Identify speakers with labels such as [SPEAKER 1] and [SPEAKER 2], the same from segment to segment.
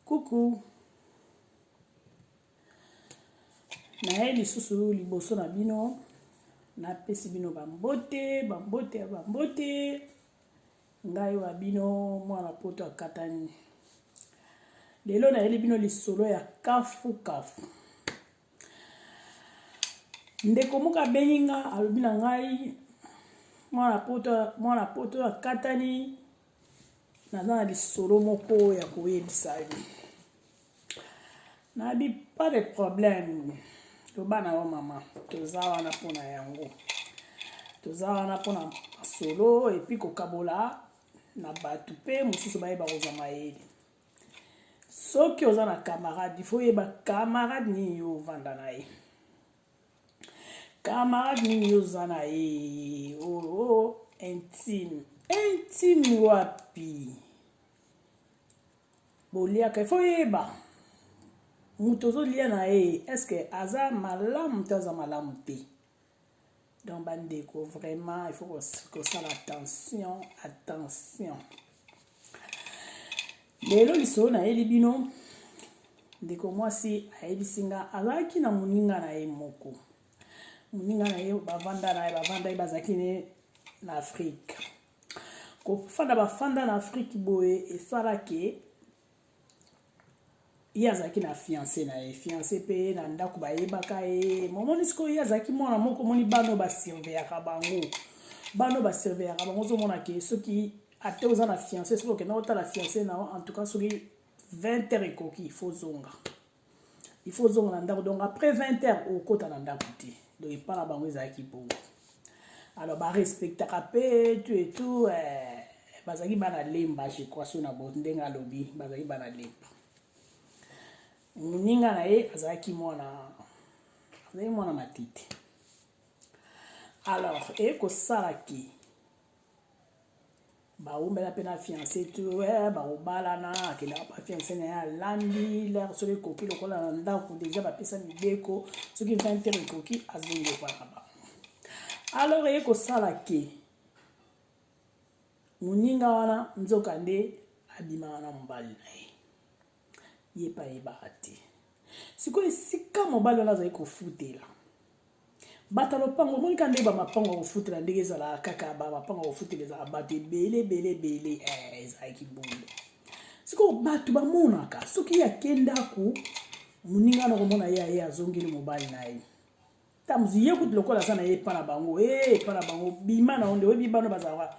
[SPEAKER 1] Coucou. Na lisusu liboso na bino na pesi bino bambote ngai wa bino mwana poto akatani. Lelo na bino lisolo ya kafu. Ndeko muka beninga alobi na ngai mwana poto akatani naza na lisolo moko ya koyebisa yo. Na bi pas de problème. Tobana yo mama, toza wana pona yango. Toza wana pona solo et puis kokabola na batu pe mususu bayeba kozama yeli. Soki oza na camarade, il faut yeba camarade ni yo vanda na ye. Camarade ni yo zana ye. Oh, intime. Intime wapi. Boliaka, il faut yeba. Mutozo lia na ye, est-ce que aza malamu te aza malamu te? Donc bandeko, vraiment, il faut que ça attention. Lelo lisolo na ye libino, ndeko mwasi ayebisinga azaki na muninga na ye moko. Muninga na ye bavanda ye bazaki ne na Afrique. Ko bafanda na Afrique boye esalaki yazaki na fiancé na ye, fiancé pe na ndako bayebaka ye. Momoni siko yazaki mwana moko moni bano ba surveillaka bango. Zo mona ke soki ate oza na fiancé siko ke na ota la fiancé na en tout cas soki 20 heures ekoki il faut zonga na ndako. Donc après 20 heures okota na ndako te. Donc epana bango ezaki bongo. Alors ba respectaka pe tout bazaki bana lemba je crois so na bondenga lobi bazaki bana lemba. Muninga na ye azaki mwana matite. Alors ekosalaki baombela pe na fiancé tout baobalana akenda pa fiancé na ye alandi l'air soki ekoki lokola na ndako déjà bapesa mibeko soki 20 heures ekoki azongi kwana ba. Alors ekosalaki muninga wana nzoka nde abimana na mobali na ye. Yepa yeba te. Siko esika mobali wana azali kofutela. Bata lopango moni kande ba mapango kofutela ndenge ezala kaka ba mapango kofutela ezala batu ebele ezalaki bongo. Siko batu bamonaka soki akenda ku muninga na komona ye azongeli mobali na ye. Tamuzi ye kuti lokola sana ye pana bango pana bango bima na onde webi bano bazala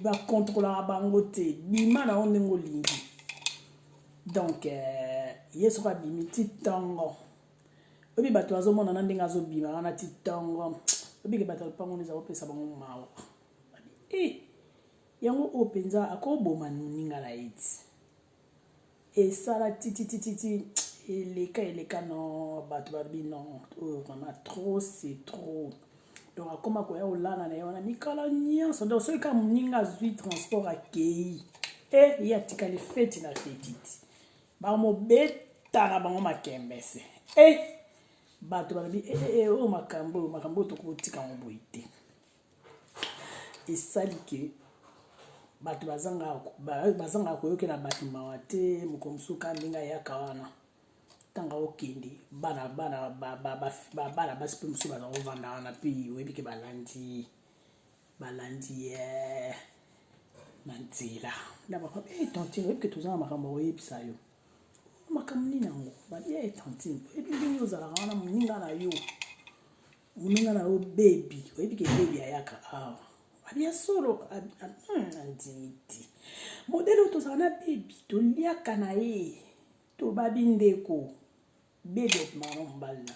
[SPEAKER 1] ba contrôler bango te bima na onde ngolingi. Donc yeso ka bimi titongo obi bato azomona na ndenge azobima wana titongo obi ke bato pango neza opesa bango mawa yango openza akoboma nuninga la iti sala titi eleka no bato babino vraiment trop c'est trop. Donc akoma ko ya olana na yona mikala nyonso donc soki ka muninga zui transport akei ya tikali feti na fetiti bamo beta na bango makembese bato balobi o makambo tokotika ngoboite esali ke bato bazanga koyokela bato mawa te mokomsuka ndinga yaka wana tanga okende bana basi pe musu baza kovanda wana pi oyebi ke balandi na nzela na bapa tantine oyebi ke toza na makambo oyebisa yo makambo nini nango babi tantine oyebi ndenge ozalaka wana muninga na yo baby oyebi ke baby ayaka awa babi ya solo andimiti modele tozala na baby toliaka na ye to babi ndeko baby mama mbali na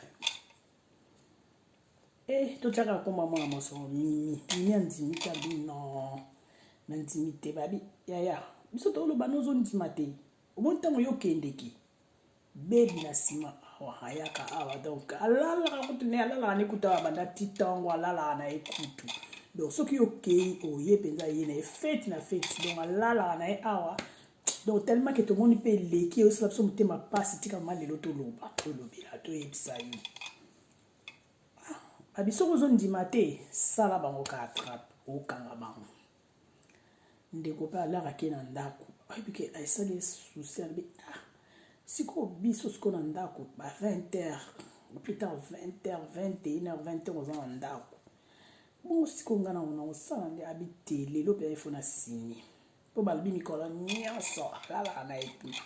[SPEAKER 1] yo totiaka komba mwana mosongo mimi andimiti abino na ndimite babi yaya biso toloba nozondima te omoni ntango yokendeki baby na sima awa ayaka awa donc alalaka kutu ne alalaka ne kutu awa banda titango alalaka na ye kutu donc soki okei oye penza ye na ye feti na feti donc alalaka na ye awa donc tellement que tout le monde peut leki osala biso motema pasi tika mama lelo tolobela toyebisa yo babiso kozondima te sala bango ka attrape okanga bango ndeko pe alaka ke na ndako oyebi ke aesali susi alobi siko biso siko na ndako ba 20h plus tard 20h 21h 20h oza na ndako bongo siko nga na osala nde abite lelo mpe ifo na signé mpo balobi mikolo nyonso alalaka na ye kuna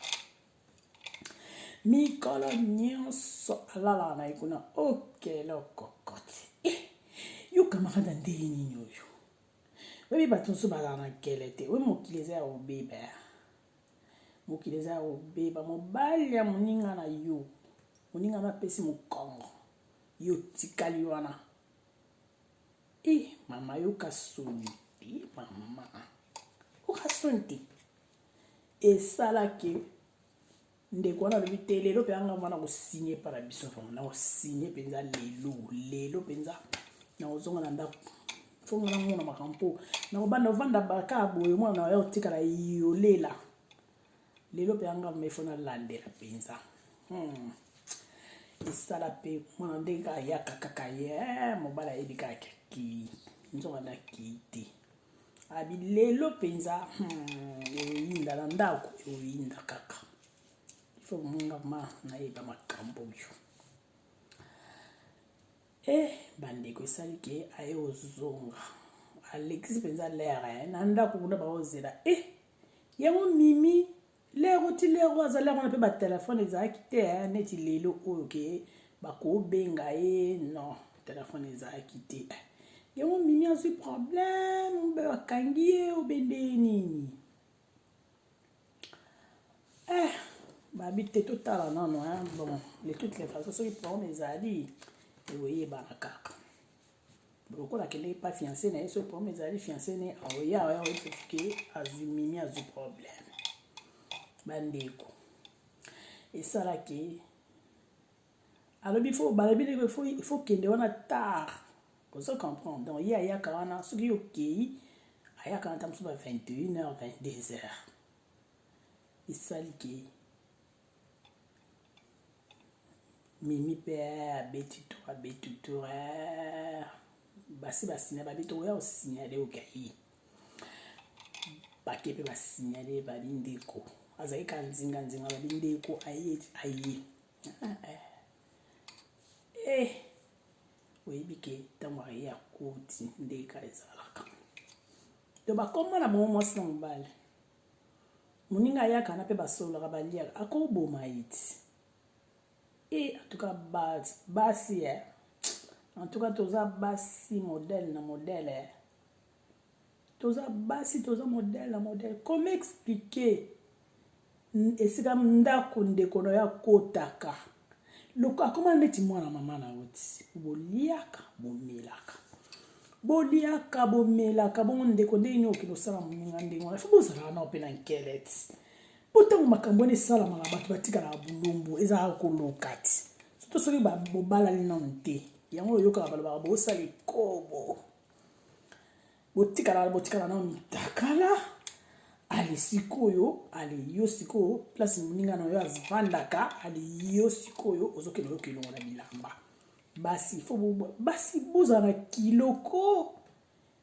[SPEAKER 1] mikolo nyonso alalaka na ye kuna okelo kokote yo kamarada nde ye nini oyo oyebi bato nyonso bazala na kele te oyo mokili eza ya obeba mokili eza ya obeba mobali ya moninga na yo moninga na apesi mokongo yo tikali wana mama yoka soni te mama yoka soni te esalaki ndeko wana alobi te lelo mpe anga mwana kosinye para biso na kosinye mpenza lelo mpenza na kozonga na ndako fonga na mona makampo na kobanda ovanda baka boye mwana na yo otikala yolela lelo mpe anga mefo na landela mpenza esala mpe mwana ndenge ayaka kaka ye mobala ayebi kaka ki nzonga na ki te abi lelo mpenza oyinda na ndako oyinda kaka ifo munga ma nayeba makambo oyo bandeko esali ke aye ozonga alexi mpenza lere na ndako kuna baozela yango mimi lero ti lero aza lero wana mpe batelefone ezalaki te neti lelo oyo ke bakobenga ye non telefone ezalaki te yango mimi azwi problème mpe bakangi ye obende nini babi te totala nano bon de toutes les façons soki problème ezali eoyebana kaka lokola akendeki pa fiancé na ye soki problème ezali fiancé ne aoya oyepetuke azwi mimi azwi problème bandeko esalaki alobi balobi ndeko ifo kende wana tard ozo comprendre donc ye ayaka wana soki okei ayaka wana ta mosusu ba 21h 22h esaliki mimi mpe abeti to basi basinya babi to oya osinyale okayi bake mpe basinyale babi ndeko azali ka nzinga babi ndeko aye oyebi ke ntango aye ya koti ndeka ezalaka to bakoma na bango mwasi na mobali moninga ayaka na mpe basololaka baliaka akoboma iti en tout cas basi en tout cas toza basi modèle na modèle toza basi toza modèle na modèle comment expliquer esika ndako ndeko na ya kotaka loko akoma neti mwana mama na oti boliaka bomelaka bongo ndeko ndenge nini okende osala moninga ndenge wana fo bozalaka nao mpe na nkeleti po ntango makambo wana esalamaka bato batikalaka bulumbu ezalaka koloka ti soto soki bobalali nano te yango oyokaka balobaka bosala ekobo botikala nao mitakala ale sikoyo ale yo sikoyo place moninga na yo avandaka ale yo sikoyo ozokende oyokilongo na bilamba basi bozala na kiloko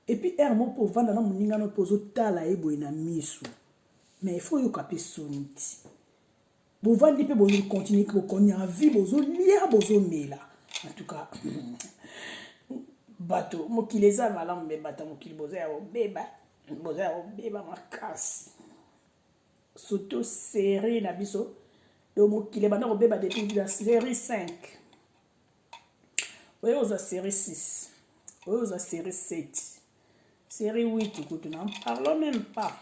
[SPEAKER 1] epuis ere moko mpo ovanda na moninga no mpo ozotala ye boye na miso mais il faut yoka mpe soni ti bovandi mpe bokontinue bokonya vie bozolia bozomela en tout cas bato mokili eza malamu mpe bato mokili boza ya obeba makasi surtout série na biso do mokili banda kobeba depuis la série 5 oyo oza série 6 oyo oza série 7 série 8 kutu na parlons même pas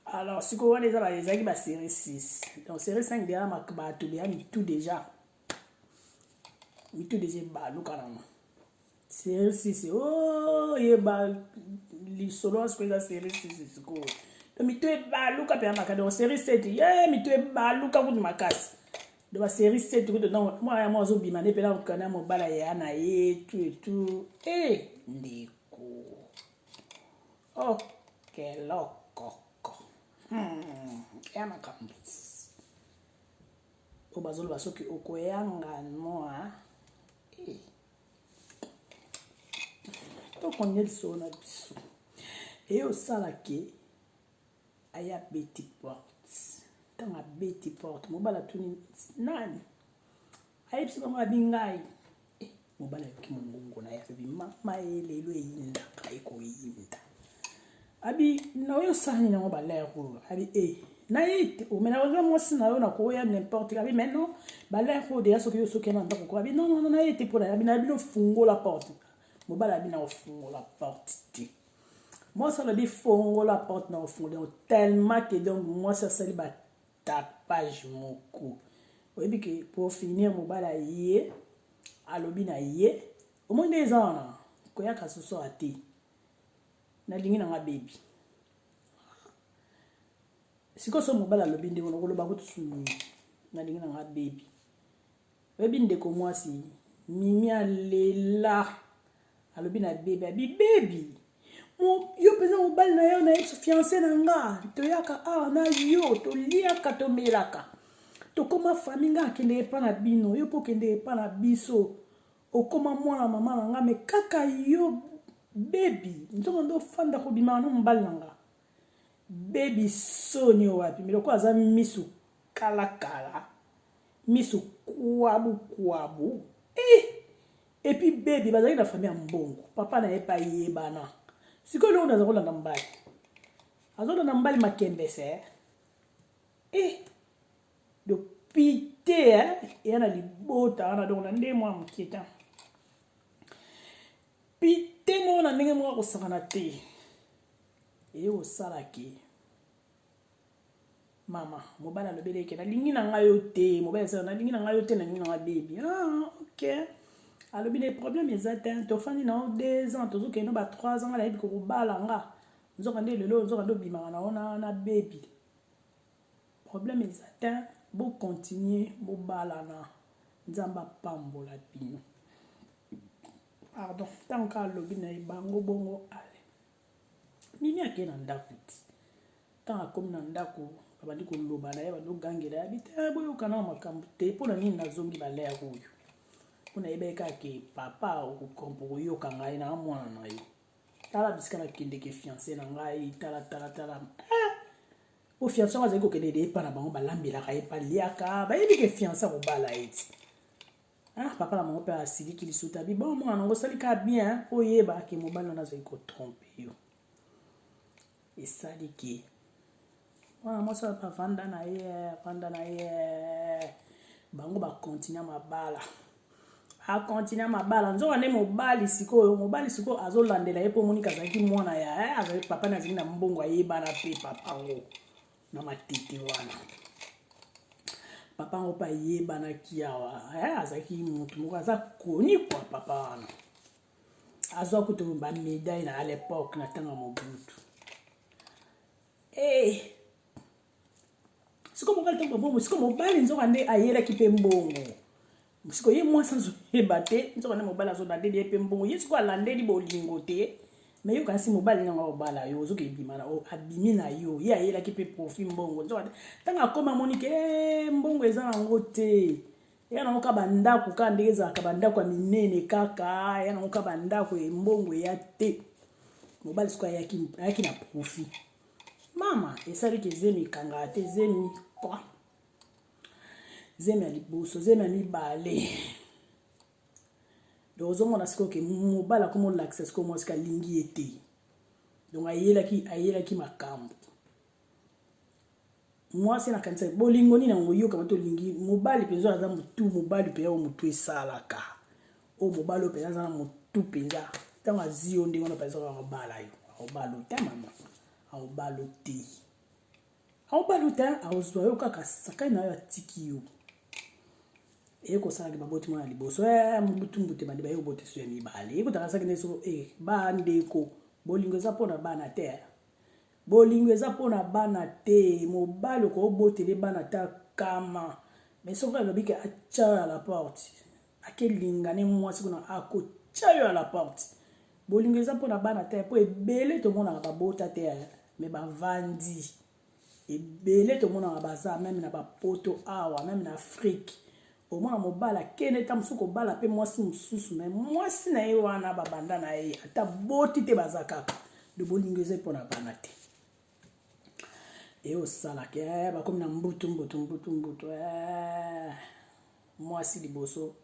[SPEAKER 1] alors sikoyo wana ezalaki ba série 6 donc série 5 déjà bato beya mitu déjà ebaluka nano série 6 yeba lisolo asiko eza série 6 sikoyo donc mitu ebaluka mpe ya makasi donc série 7 mitu ebaluka kutu makasi donc ba série 7 kutu donc mwana mwa azobima nde mpena kokana mobala ya na ye tout ndeko kelokoko ya makambo o bazoloba soki okoyanga noa tokonya lisolo na biso eye osalaki aya beti porte tanga beti porte mobala tuni nani ayipsi bango abingai mobala yoki mongongo na yafe mama lelo eyinda kai ko yinda abi na yo sani na mobala yako abi na yite o mena wala mo sina yo na ko ya n'importe abi maintenant bala yako de yaso yo soke na ndako ko abi non na yite pour abi na bino fungo la porte mobala abi na fungo la porte moi ça le dit fungo la porte na fungo tellement que donc moi ça célibataire tapage moko oyebi ke pour finir mobala ye alobi na ye au moins des ans koyaka soso ate nalingi na nga baby siko so mobala alobi ndeko nakoloba kutusuni nalingi na nga baby oyebi ndeko mwasi mimi alela alobi na baby abi baby yo pesa mobali na yo na ye fiancé na nga toyaka na yo toliaka tomelaka tokoma famille nga akende epa na bino yo po kende epa na biso okoma mwana mama na nga me kaka yo baby nzongo ndo fanda kobima na mobali na nga baby soni wapi miloko aza misu kala misu kwabu et puis baby bazali na famille ya mbongo papa na epa yebana siko leo unaza kolanda mbali azolanda mbali makembese de pite yana libota ana donc na nde mwa mkieta pite mo na ndenge mwa kosakana te osalaki mama mobala lobeleke nalingi na nga yo te mobala sa nalingi na nga yo te nalingi na nga baby ok alobi les problèmes exacts tofandi na 2 ans tozokende ba 3 ans alayebi kokobala nga nzoka nde lelo nzoka ndo bimaka na ona na baby problème exacts bo continuer bo bala na nzamba pambola bino pardon tant ka lobi na bango bongo ale mimi akena ndako tant akomi na ndako abandi koloba na ye bandogangela ya bite boyokana makambo te mpo na nini nazongi balea oyo kuna yebeka ke papa okompo koyoka ngai na mwana na yo tala bisika na kende ke fiancé na ngai tala o fiancé azali kokende de epa na bango balambelaka ye paliaka bayebi ke fiancé kobala eti papa na bango mpe asiliki lisuta bi bon mwana nango osalika bien oyeba ke mobali wana azali kotrompe yo esali ke mwana mwasi bavanda na ye bango bakontinue mabala akontinue mabala nzoka nde mobali sikoyo azolandela ye mpo monika azalaki mwana ya azali papa na azali na mbongo ayebana mpe papa ngo na matete wana papa ngo mpe ayebanaki awa azalaki motu moko aza koni kwa papa wana azwa kutu bamedaille na l'époque na ntango ya mobutu siko mobali ntango babongo siko mobali nzoka nde ayelaki mpe mbongo siko ye mwasi azoyeba te nzoka nde mobali azolandeli ye mpe mbongo ye siko alandeli bolingo te me yo kasi mobali nanga obala yo ozoka ebima na abimi na yo ye ayelaki mpe profit mbongo nzoka te ntango akoma amoni ke mbongo eza nango te ya nango ka bandako ka ndenge ezalaka bandako ya minene kaka ya nango ka bandako mbongo eya te mobali siko ayaki na profit mama esaliki zemi ekangaka te zemi kwa zemi ya liboso zemi ya mibale donc ozomona sikoyo ke mobali akoma olakisa sikoyo mwasi alingi ye te donc ayelaki makambo mwasi nakanisa bolingo nini yango yoka bato olingi mobali mpenza aza motu mobali mpenza oyo motu esalaka oyo mobali oyo mpenza aza na motu mpenza ntango azi yo ndenge wana mpenza akobala yo akobala te mama aobalo te aozwa yo kaka sakai na yo atiki yo ekosalaki baboti mwana liboso mbutumbu te bande baye obote so ya mibale ekotakasaki nde soko bandeko bolingo eza mpona bana te bolingo eza mpona bana te mobali okobotele bana te akama mais soki alobi ke atya yo à la porte akelingane mwasi kuna akotya yo à la porte bolingo eza mpona bana te mpo ebele tomonaka babota te me bavandi ebele tomonaka baza meme na bapoto awa meme na afrique omona mobala kende ta mosuku obala mpe mwasi mosusu me mwasi na ye wana babanda na ye ata boti te baza kaka de bolingo eza mpona bana te Et au salak, comme dans mbutu. Moi, si liboso,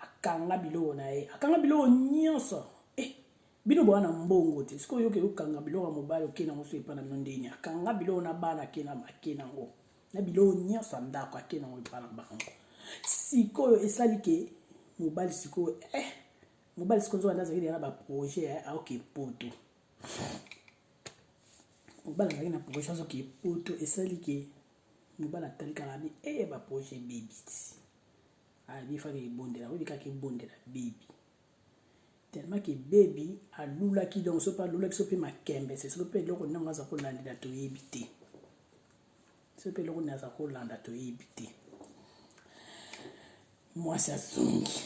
[SPEAKER 1] akanga bilo na ye. Akanga bilo nyonso. Bino bwana mbongo te. Siko yoke ukanga bilo mobile okena muso epana ndeni. Akanga bilo na bana kena makena ngo. Na bilo nyonso ndako akena ngo epana bango. Siko esali ke mobile siko mobile siko zo ndaza kidi na ba projet ok poto. Mobile ngaki na projet zo ke poto esali ke mobile atali kala bi ba projet baby. Bi fa ke bondela, bi ka ke bondela baby. Tellement que baby a lula qui donc so pas lula qui so pe makembe c'est ce que peut le ko nanga za ko landa to yebité. So pe le ko nanga za ko landa to yebité. Moi ça zongi.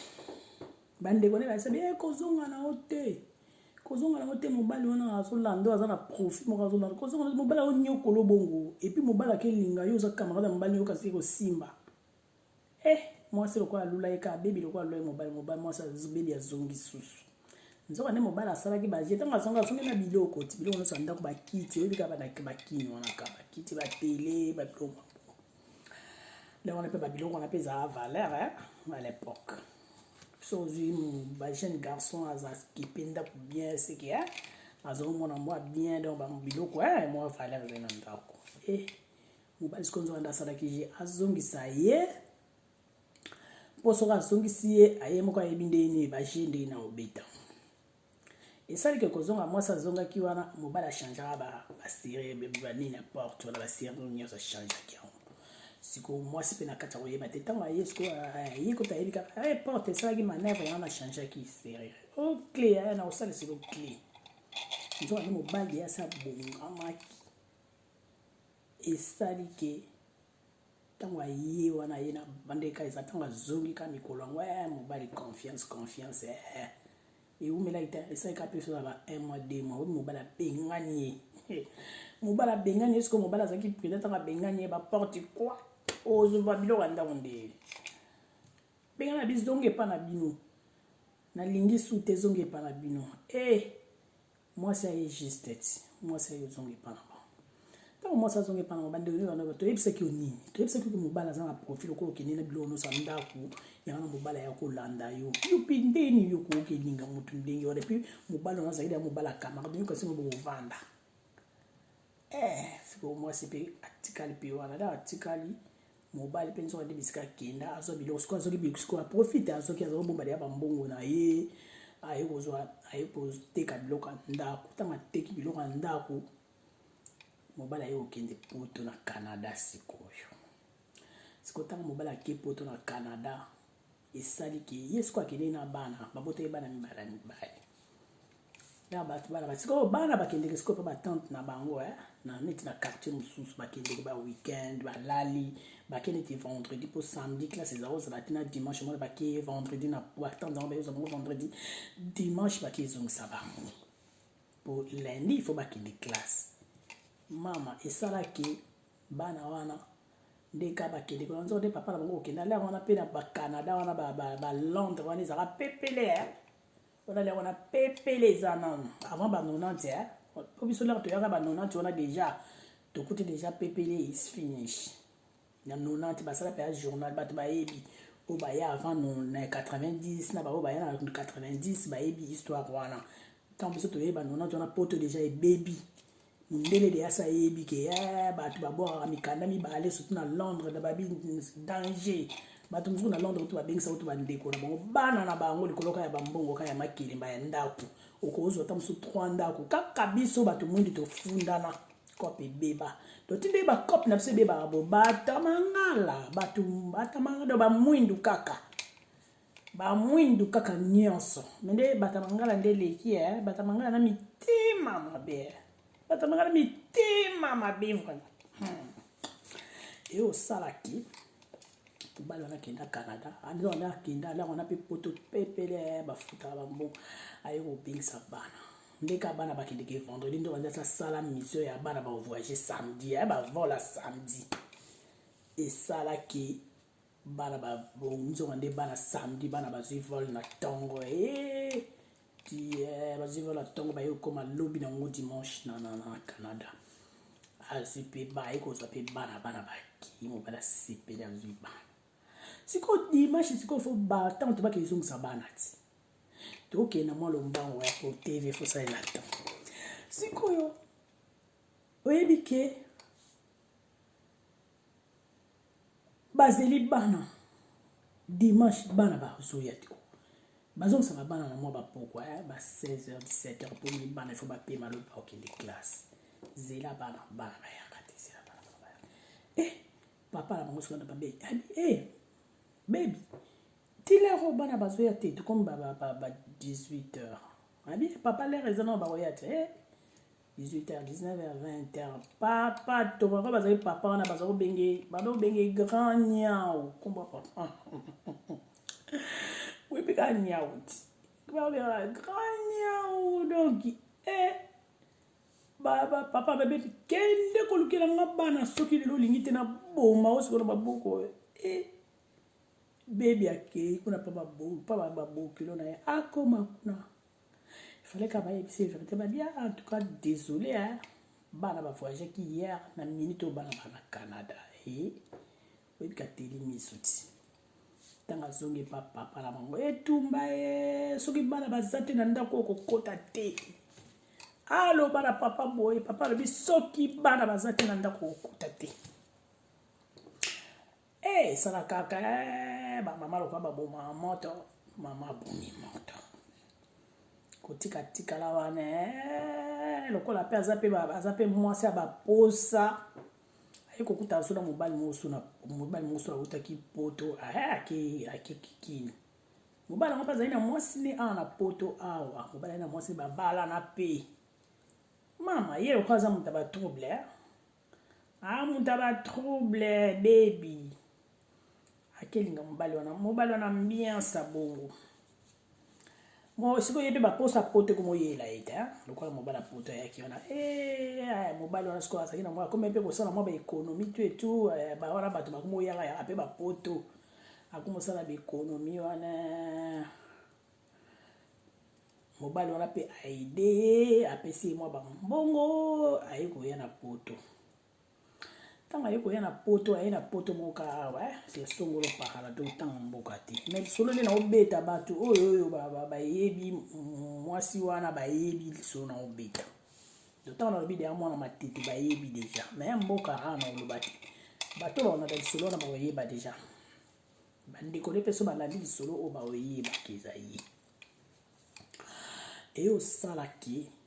[SPEAKER 1] Bande ko ne ba se bien ko zonga na hote. Ko zonga na hote mobile wana so lando za na profit mo ka zo lando. Ko zonga mobile o nyokolo bongo et puis mobile ke linga yo za camarade mobile yo ka se ko simba. Moi c'est le quoi lula e ka baby le quoi lo mobile moi ça baby a zongi susu. Nzoka ne mobile asala ki ba jeta ngasonga songe na biloko ti biloko no sanda ko ba kiti obi ka ba na ba kini wana ka ba kiti ba télé ba biloko. Là on appelle ba biloko on appelle ça valeur à l'époque. So ba jeune garçon azas qui penda bien c'est que azo mona moi bien donc ba biloko moi valeur na ndako. Mobile skonzo anda sala ki je azongi sa ye. Poso ka zongi siye aye moko ayebinde ni ba jende na obeta. Et ça que kozonga moi ça zonga ki wana mobile changera ba série ba ni n'importe wala ba série no ça change ki on siko moi si pena kata oyeba te tanga yesko yi ko tayi ka porte ça ki manèvre yana changer ki série au clé na osala c'est le clé nzo ni mobile ya sa bonga maki et ça li ke tanga yi wana yena bande ka za tanga zongi ka mikolo mobile confiance et où me la ita ça capé sur la 1 mois 2 mois mobile bengani mobile bengani est-ce que mobile ça qui peut-être va bengani ba porte quoi ozo ba bilo wanda onde bengana bizonge pa na bino na lingi sute zonge pa na bino moi c'est juste moi c'est zonge pa na tant moi ça zonge pa na bande ni wana to yebisa ki oni to yebisa ki mobile za na profil ko kinene bilo no sa ndaku yana mobile ya ko landa yo pindeni yo ko keninga mutu ndenge ora puis mobile on zaidi ya mobile kamera donc kasi mo vanda siko moi c'est pe article pe wana da article mobile pe nzo ndibisika kenda azo bilo sko azo ki ko profite azo ki azo bomba ya bambongo na ye aye kozwa aye pose teka bloka ndaku tanga teki biloko ndaku mobile aye okende poto na Canada sikoyo tanga mobile ake poto na Canada esali ki yesko akende na bana babote bana mibala na batu bana basiko bana bakende siko pa tante na bango na neti na quartier mususu bakende ba weekend ba lali bakende ti vendredi pour samedi classe zéro za batina dimanche mo baké vendredi na pour attendre ba yo vendredi dimanche baké zong saba pour lundi il faut bakende classe mama esala ki bana wana ndeka bakende ko nzo de papa na bango okenda la wana pe na ba Canada wana ba Londres wana za pepele on a on a pepele zanan avant ba 90 pour biso là to yaka ba 90 on a déjà to côté déjà pepele is finish na 90 ba sala pe journal ba ba yebi o ba ya avant na 90 na ba o ba ya na 90 ba yebi histoire wana tant biso to yeba 90 on a poto déjà e baby ndele de asa yebi ke batu babora mikanda mibale surtout na Londres na babi danger batu mzuku na Londres to babengisa to bandeko na bango bana na bango likoloka ya bambongo ka ya makili mba ya ndaku okozo ta msu 3 ndaku kaka biso batu mundi to fundana kope beba to tinde ba kop na bse beba bo bata mangala batu bata mangala ba mwindu kaka nyonso mende bata mangala ndele ki bata mangala na mitima mabe bata mangala mitima mabe voilà et au salaki bala na kenda Canada ando na kenda la on a pe poto pepele ba futa ba mbo ayo ko bingisa bana ndeka bana ba kende ke vendredi ndo banda sala mission ya bana ba voyager samedi ba vola samedi et sala ki bana ba bonzo ngande bana samedi bana ba vol na tongo ti ba vol na tongo ba yo koma lobby na ngo dimanche na Canada azwi mpe ba ekozwa mpe bana baki mobali asepeli azwi bana sikoyo dimanche sikoyo fo ba ntango tobaka ezongisa bana ti tokenda mwa lombango ya po tv fosalela ntango sikoyo oyebi ke bazeli bana dimanche bana bazoya te bazongisaka bana na mwa bapokwa ba 16h 17h po mi bana ifo bapema lobi bakokende classe zela bana bayaka te zela bana bayaka papa na bango sokanda babe baby tilero bana bazoya te tokomi ba 18h abi papa lere eza nao bakoya te 18h 19h 20h papa to bako bazali papa wana bazako benge grand nyao komba papa oui pika nyao ti grand nyao donc papa bebe kende kolukela nga bana soki lelo olingi te na boma osikola maboko bebi akei kuna papa babokelo na ye akoma kuna fallait qu'à bailler c'est vérité bah bien en tout cas désolé hein bana ba voyage qui hier na minute au bana na Canada oui ka teli misuti tanga zonge papa la mango etumba soki bana bazate na ndako kokota te allo bana papa boy papa le soki bana bazate na ndako kokota te sala kaka ba mama lo ba boma moto mama bomi moto kotika la wana lokola pe azape mwasi ya baposa ayiko kuta sona mobali moso utaki poto akikini mobali ngo pazali na mwasi ne ana poto awa mobali na mwasi babala na pe mama ye okaza mutaba trouble mutaba trouble baby akelinga mobali wana ambiance bongo mo siko yebe ba posa pote ko moyela ita lokola mobala poto yaki wana mobali wana siko asaki na mwa comme pe ko sala mwa ba économie tu et tout ba wana bato ba ko moyaka ya pe ba poto akumo sala ba économie wana mobali wana pe aide apesi mwa ba mbongo ayiko ya na poto tanga yeko ya na poto moka awa c'est songolo pakala to tanga mboka te mais solo le na obeta bato oyo ba yebi mwasi wana ba yebi solo na obeta to tanga na bide ya mwana matete ba yebi déjà mais mboka ana olobati bato ba na solo na ba yeba déjà bande ko le peso ba la solo o ba yeba kezayi et au salaki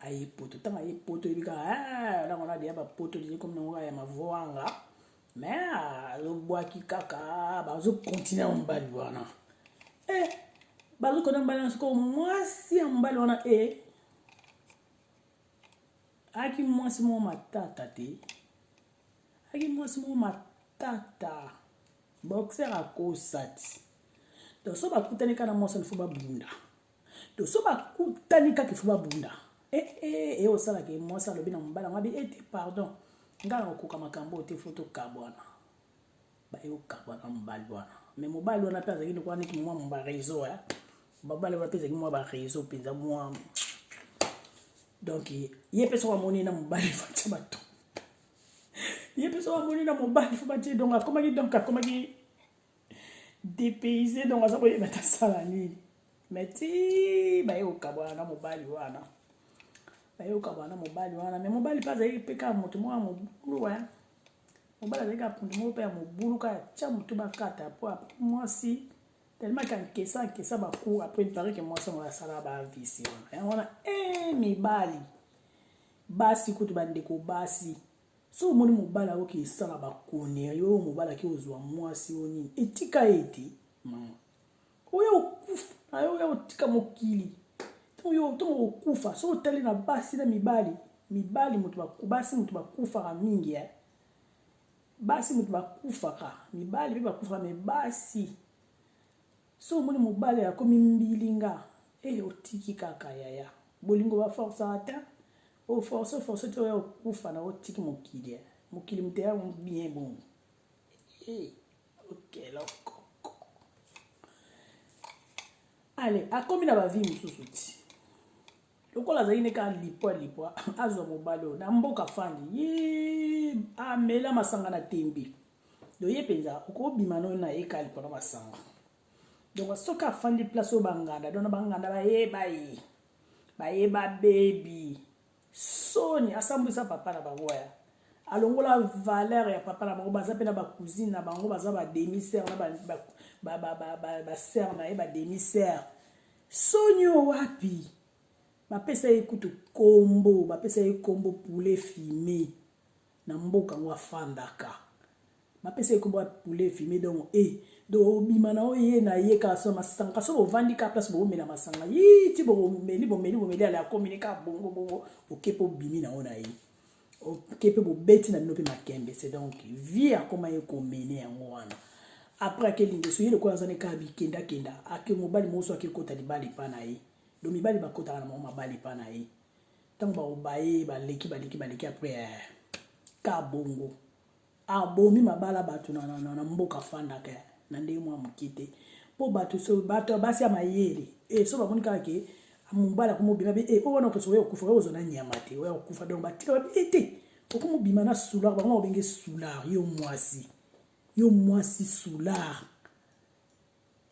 [SPEAKER 1] aye poto tanga ye poto ebika la ngona dia ba poto li comme ngo ya mavoanga mais lo boaki kaka bazo continuer mbali wana bazo kona mbali ko mwasi ya mbali wana aki mwasi mo matata te aki mwasi mo matata boxer akosati to so bakutani kana mwasi nfo babunda to so bakutani kaka fo babunda au sala ke moi ça le bien mbala ngabi pardon ngala kokoka makambo te photo kabwana ba yo kabwana mbali wana mais mobali wana pesa kini kwa niki mwa mba réseau babali wana pesa kini mwa ba réseau pesa mwa donc ye pesa wa moni na mobali facha bato ye pesa wa moni na mobali fa batie donc comment qui dépaysé donc ça ko yeba sala nini mais ti ba yo kabwana mobali wana bayoka bana mobali wana mais mobali pas azali peka moto mwa mobulu mobali azali ka pundu mo pe ya mobulu ka cha moto bakata po mwasi tellement qu'en ba cour après il paraît que mwasi on la sala ba visi wana mibali basi kutu bandeko basi so moni mobali akoki sala ba konner yo mobali ki ozwa mwasi oni etika eti oyo kufa ayo otika mokili yo to okufa so tali na basi na mibali mutu bakubasi mutu bakufa mingi basi mutu bakufa ka mibali be bakufa me basi so moni mobali akomi mbilinga otiki kaka yaya bolingo ba force ata o force to ya okufa na otiki mokili mteya bien bon OK loko allez akomi na ba vie mususu ti lokola azali neka lipwa azwa mobali na mboka fandi ye amela masanga na tembe do ye penza okobima no na eka lipwa na masanga donc soki afandi place oyo banganda dona banganda bayeba baby soni asambwisa papa na bango ya alongola valeur ya papa na bango baza mpe na bacousine na bango baza bademi-sere na basere na ye bademi-sere soni oyo wapi bapesa ye kutu kombo bapesa ye kombo poulet fumé na mboka ngo afandaka bapesa ye kombo ya poulet fumé donc do obima na oyo ye na ye kala so masanga so bovandi ka place bomela masanga yi ti bomeli ala akomini ka bongo okepe obimi na oyo na ye okepe bobeti na bino mpe makembe c'est donc vie akoma ye komene yango wana après akelingi so ye lokola aza neka bikendakenda ake mobali moso akekota libali pa na ye do mibali bakotaka na bango mabali pa na ye ntango baobaye baleki après ka bongo abomi mabala bato na mboka fandaka na ndenge mwa moke te mpo bato basi ya mayele so bamoni kaka ke mobali akomobima be po wana okeso oyo okufa oyo ozwa na nyama te oyo okufa donc batika babe te okomobima na soulard bango babenge soulard yo mwasi soulard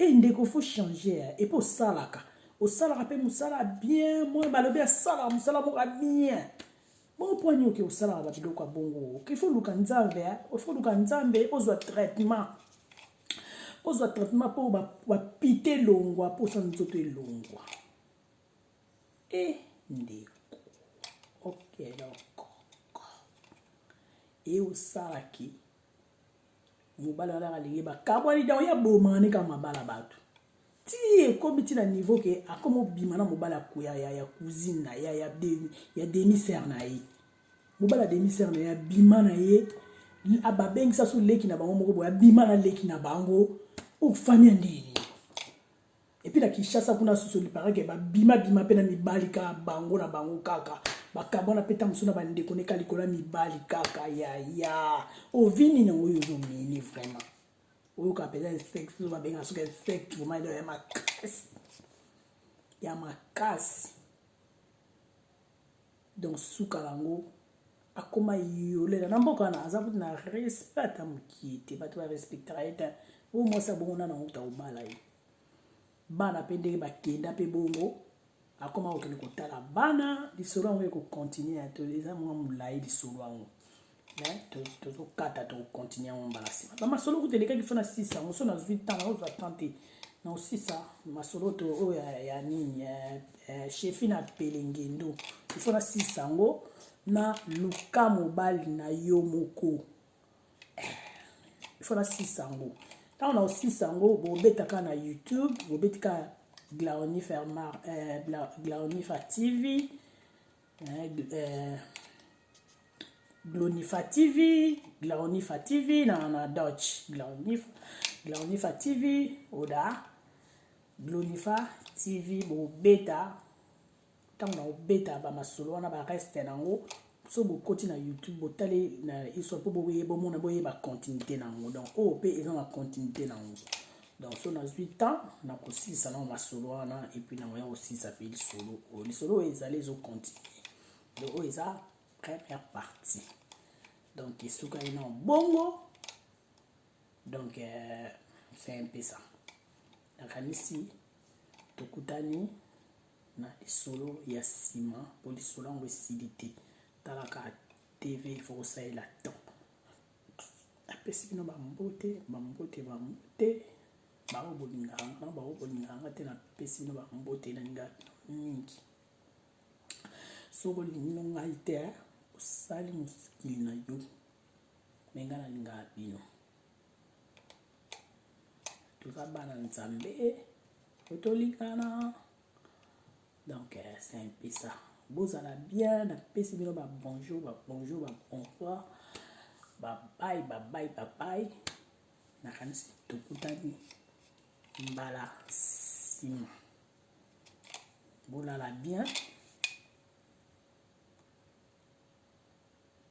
[SPEAKER 1] ndeko faut changer et po osalaka mpe mosala bien moi balobi asalaka mosala moko bien bon poani oke osalaka babiloko ya bongo okifo luka nzambe ozwa traitement mpo bapite elongwa mposa nzoto elongwa ndeko okeloko osalaki mobali alaka lenge bakabwani dan oya bomane kaka mabala bato ti ekomi ti na niveau ke akoma obima na mobali ya cousine na ye ya demi-sere na ye mobali ya demi-sere na ye abima na ye ababengisa so leki na bango moko boye abima na leki na bango ofami ya ndeni epuis na Kinshasa kuna susu liparake babima mpe na mibali kaka bango na bango kaka bakabwana mpe ntango mosu na bandeko neka likolo ya mibali kaka yaya ovini na oyo ozomini vraiment oyoka mpenza insecte oyo babengaka soki insecte vraiment ya makasi donc suka yango akoma yolela na mboka wana aza kuti na respect ata mokie te bato barespectaka ye te oyo mwasi abongo nana okuta kobala ye bana mpe ndenge bakenda mpe bongo akoma kokende kotala bana lisolo yango ekokontinue ya to eza mwa molai lisolo yango tozokata tokokontinue yango mbala nsima bamasolo kuta elekaki fo na 6 yango so nazwi ntango ozwa temps te na osisa masolo to oyo ya nini chefi na pelengendo ifo na 6 yango na luka mobali na yo moko ifo na 6 yango ntango na osisa yango bobetaka na YouTube bobetika Glawnifa TV Glawnifa TV na Dutch Glawnifa TV oda Glawnifa TV bobeta ntango na obeta bamasolo wana bareste nango so bokoti na YouTube botali na histoire mpo bomona boyeba continuité nango donc oyo mpe eza na continuité nango donc so nazwi temps na kosisa nango masolo wana epuis nango ya kosisa mpe lisolo oyo ezali ezocontinue donc oyo eza première partie donc esukali na bongo donc c'est un peu ça nakanisi tokutani na lisolo ya nsima mpo lisolo yango esili te talaka TV ifo kosalela temps apesi bino bambote baobolinganga te napesi bino bambote nalinga mingi soko olingi ngai te osali mosikili na yo menga nalingaka bino toza bana nzambe otolingana donc c'est un peu ça bozala bien napesi bino babonjour babonsoir babai nakanisi tokutani mbala nsima bolala bien